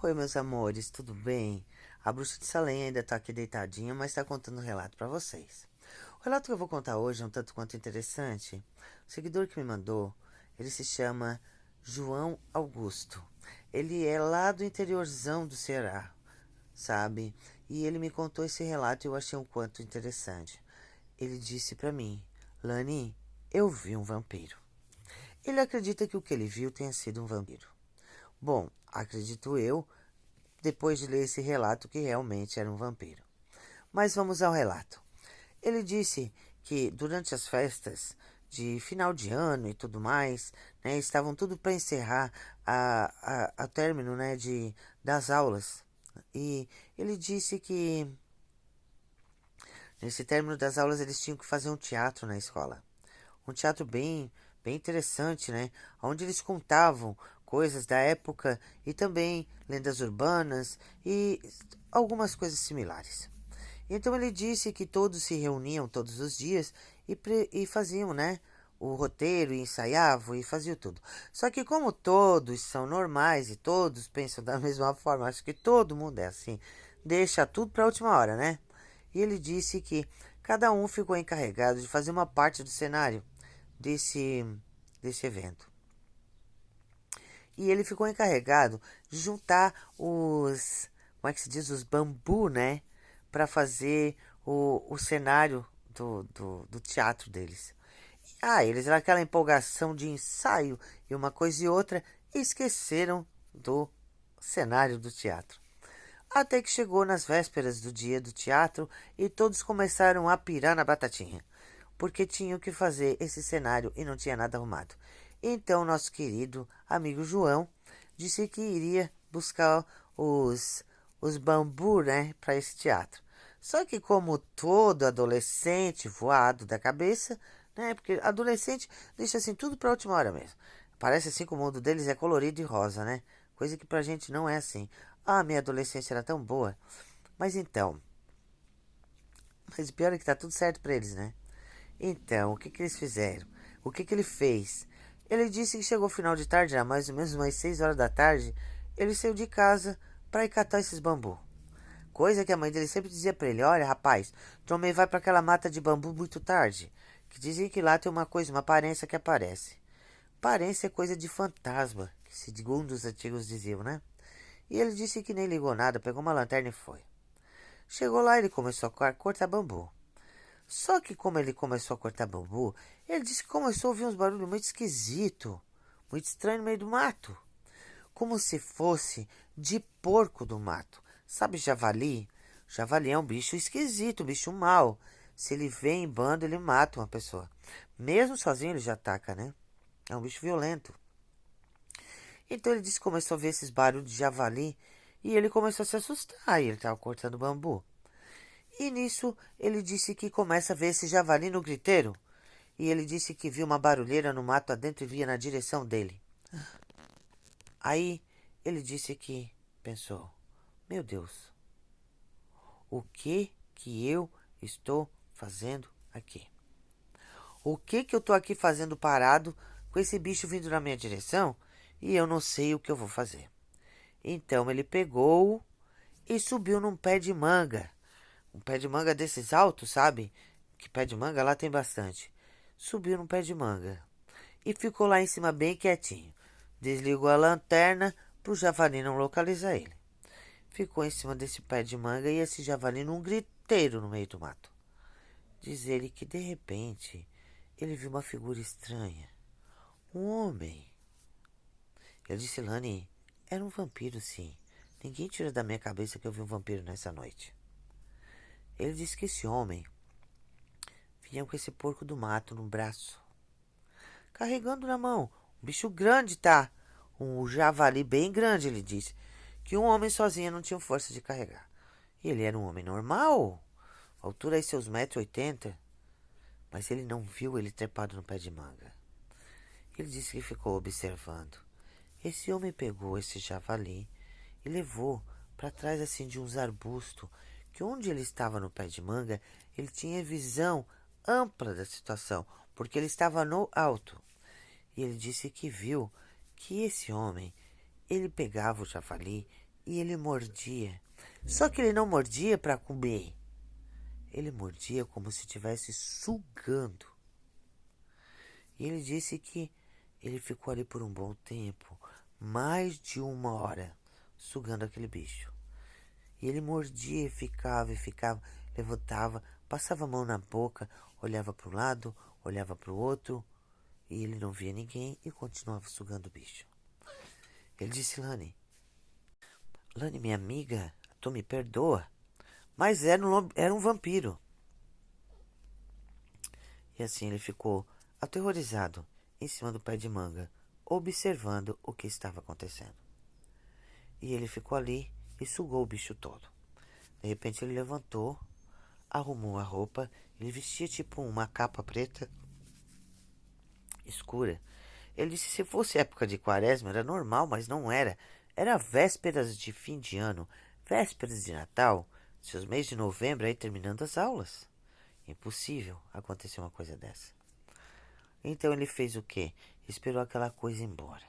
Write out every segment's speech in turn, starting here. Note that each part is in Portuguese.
Oi, meus amores, tudo bem? A bruxa de Salem ainda tá aqui deitadinha, mas tá contando um relato pra vocês. O relato que eu vou contar hoje é um tanto quanto interessante. O seguidor que me mandou, ele se chama João Augusto. Ele é lá do interiorzão do Ceará, sabe? E ele me contou esse relato e eu achei um quanto interessante. Ele disse pra mim: Lani, eu vi um vampiro. Ele acredita que o que ele viu tenha sido um vampiro. Bom, acredito eu, depois de ler esse relato, que realmente era um vampiro. Mas vamos ao relato. Ele disse que durante as festas de final de ano e tudo mais, né, estavam tudo para encerrar a término, né, das aulas. E ele disse que nesse término das aulas eles tinham que fazer um teatro na escola. Um teatro bem interessante, né? Onde eles contavam coisas da época e também lendas urbanas e algumas coisas similares. Então ele disse que todos se reuniam todos os dias e faziam, né? O roteiro, e ensaiavam e faziam tudo. Só que como todos são normais e todos pensam da mesma forma, acho que todo mundo é assim, deixa tudo para a última hora, né? E ele disse que cada um ficou encarregado de fazer uma parte do cenário desse, desse evento. E ele ficou encarregado de juntar como é que se diz, os bambu, né? Para fazer o cenário do teatro deles. Ah, eles naquela empolgação de ensaio e uma coisa e outra, esqueceram do cenário do teatro. Até que chegou nas vésperas do dia do teatro e todos começaram a pirar na batatinha, porque tinham que fazer esse cenário e não tinha nada arrumado. Então, nosso querido amigo João disse que iria buscar os bambu, né, para esse teatro. Só que, como todo adolescente voado da cabeça, né, porque adolescente deixa assim tudo para a última hora mesmo. Parece assim que o mundo deles é colorido e rosa, né? Coisa que pra gente não é assim. Ah, minha adolescência era tão boa. Mas então, mas o pior é que tá tudo certo pra eles, né? Então, o que que eles fizeram? O que que ele fez? Ele disse que chegou ao final de tarde, era mais ou menos umas 6 horas da tarde, ele saiu de casa para ir catar esses bambu. Coisa que a mãe dele sempre dizia para ele: Olha, rapaz, Tomei vai para aquela mata de bambu muito tarde. Que dizem que lá tem uma coisa, uma aparência que aparece. Aparência é coisa de fantasma, que segundo os antigos diziam, né? E ele disse que nem ligou nada, pegou uma lanterna e foi. Chegou lá, ele começou a cortar bambu. Só que como ele começou a cortar bambu, ele disse que começou a ouvir uns barulhos muito esquisitos, muito estranhos no meio do mato. Como se fosse de porco do mato. Sabe javali? Javali é um bicho esquisito, um bicho mau. Se ele vem em bando, ele mata uma pessoa. Mesmo sozinho ele já ataca, né? É um bicho violento. Então ele disse que começou a ver esses barulhos de javali e ele começou a se assustar. E ele estava cortando bambu. E nisso ele disse que começa a ver esse javali no griteiro. E ele disse que viu uma barulheira no mato adentro e via na direção dele. Aí ele disse que pensou: Meu Deus, o que eu estou fazendo aqui? O que eu estou aqui fazendo parado com esse bicho vindo na minha direção e eu não sei o que eu vou fazer? Então ele pegou e subiu num pé de manga. Um pé de manga desses altos, sabe? Que pé de manga lá tem bastante. Subiu num pé de manga e ficou lá em cima bem quietinho. Desligou a lanterna para o javali não localizar ele. Ficou em cima desse pé de manga e esse javali num griteiro no meio do mato. Diz ele que de repente ele viu uma figura estranha. Um homem. Ele disse: Lani, era um vampiro, sim. Ninguém tira da minha cabeça que eu vi um vampiro nessa noite. Ele disse que esse homem vinha com esse porco do mato no braço, carregando na mão. Um bicho grande, tá? Um javali bem grande, ele disse. Que um homem sozinho não tinha força de carregar. E ele era um homem normal, altura aí seus 1,80 m, mas ele não viu ele trepado no pé de manga. Ele disse que ficou observando. Esse homem pegou esse javali e levou para trás assim de uns arbustos, que onde ele estava no pé de manga, ele tinha visão ampla da situação, porque ele estava no alto. E ele disse que viu que esse homem, ele pegava o javali e ele mordia. Só que ele não mordia para comer. Ele mordia como se estivesse sugando. E ele disse que ele ficou ali por um bom tempo, mais de 1 hora, sugando aquele bicho. E ele mordia e ficava, levantava, passava a mão na boca, olhava para um lado, olhava para o outro, e ele não via ninguém e continuava sugando o bicho. Ele disse: Lani, minha amiga, tu me perdoa, mas era um vampiro. E assim ele ficou aterrorizado em cima do pé de manga, observando o que estava acontecendo. E ele ficou ali e sugou o bicho todo. De repente ele levantou, arrumou a roupa, ele vestia tipo uma capa preta escura. Ele disse que se fosse época de quaresma era normal, mas não era. Era vésperas de fim de ano, vésperas de Natal, seus meses de novembro aí terminando as aulas. Impossível acontecer uma coisa dessa. Então ele fez o quê? Esperou aquela coisa ir embora.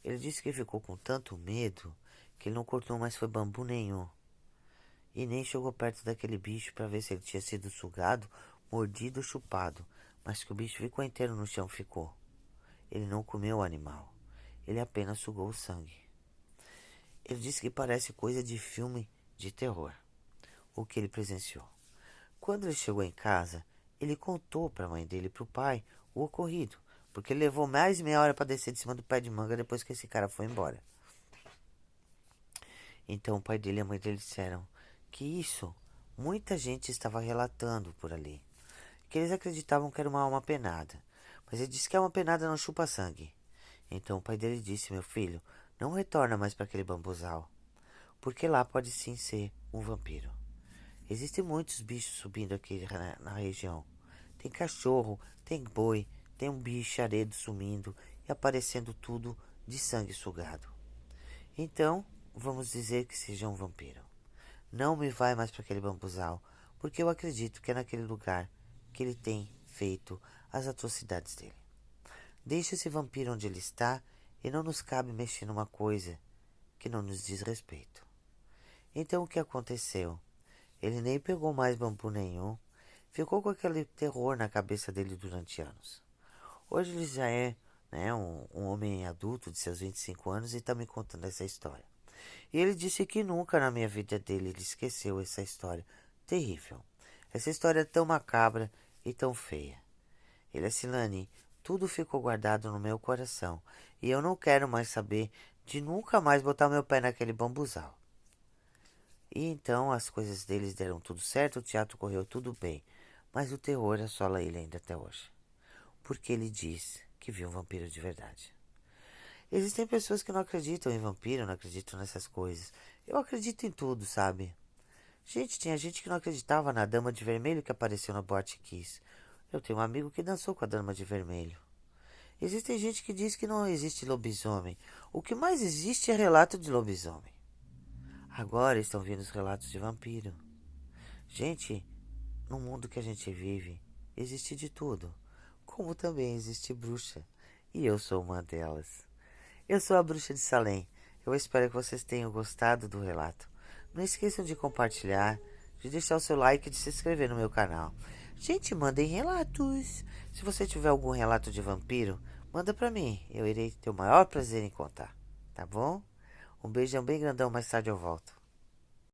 Ele disse que ficou com tanto medo que ele não cortou mais foi bambu nenhum. E nem chegou perto daquele bicho para ver se ele tinha sido sugado, mordido ou chupado. Mas que o bicho ficou inteiro no chão, ficou. Ele não comeu o animal. Ele apenas sugou o sangue. Ele disse que parece coisa de filme de terror, o que ele presenciou. Quando ele chegou em casa, ele contou para a mãe dele e para o pai o ocorrido, porque ele levou mais de meia hora para descer de cima do pé de manga depois que esse cara foi embora. Então o pai dele e a mãe dele disseram que isso muita gente estava relatando por ali, que eles acreditavam que era uma alma penada, mas ele disse que a alma penada não chupa sangue. Então o pai dele disse: meu filho, não retorna mais para aquele bambuzal, porque lá pode sim ser um vampiro. Existem muitos bichos subindo aqui na região. Tem cachorro, tem boi, tem um bicharedo sumindo e aparecendo tudo de sangue sugado. Então, vamos dizer que seja um vampiro. Não me vai mais para aquele bambuzal, porque eu acredito que é naquele lugar que ele tem feito as atrocidades dele. Deixe esse vampiro onde ele está e não nos cabe mexer numa coisa que não nos diz respeito. Então o que aconteceu? Ele nem pegou mais bambu nenhum, ficou com aquele terror na cabeça dele durante anos. Hoje ele já é um homem adulto de seus 25 anos e está me contando essa história. E ele disse que nunca na minha vida dele ele esqueceu essa história terrível. Essa história tão macabra e tão feia. Ele disse: Lani, tudo ficou guardado no meu coração e eu não quero mais saber de nunca mais botar meu pé naquele bambuzal. E então as coisas deles deram tudo certo, o teatro correu tudo bem, mas o terror assola ele ainda até hoje, porque ele diz que viu um vampiro de verdade. Existem pessoas que não acreditam em vampiro, não acreditam nessas coisas. Eu acredito em tudo, sabe? Gente, tinha gente que não acreditava na Dama de Vermelho que apareceu na Boate Kiss. Eu tenho um amigo que dançou com a Dama de Vermelho. Existem gente que diz que não existe lobisomem. O que mais existe é relato de lobisomem. Agora estão vindo os relatos de vampiro. Gente, no mundo que a gente vive, existe de tudo. Como também existe bruxa. E eu sou uma delas. Eu sou a Bruxa de Salem. Eu espero que vocês tenham gostado do relato. Não esqueçam de compartilhar, de deixar o seu like e de se inscrever no meu canal. Gente, mandem relatos. Se você tiver algum relato de vampiro, manda pra mim. Eu irei ter o maior prazer em contar. Tá bom? Um beijão bem grandão, mais tarde eu volto.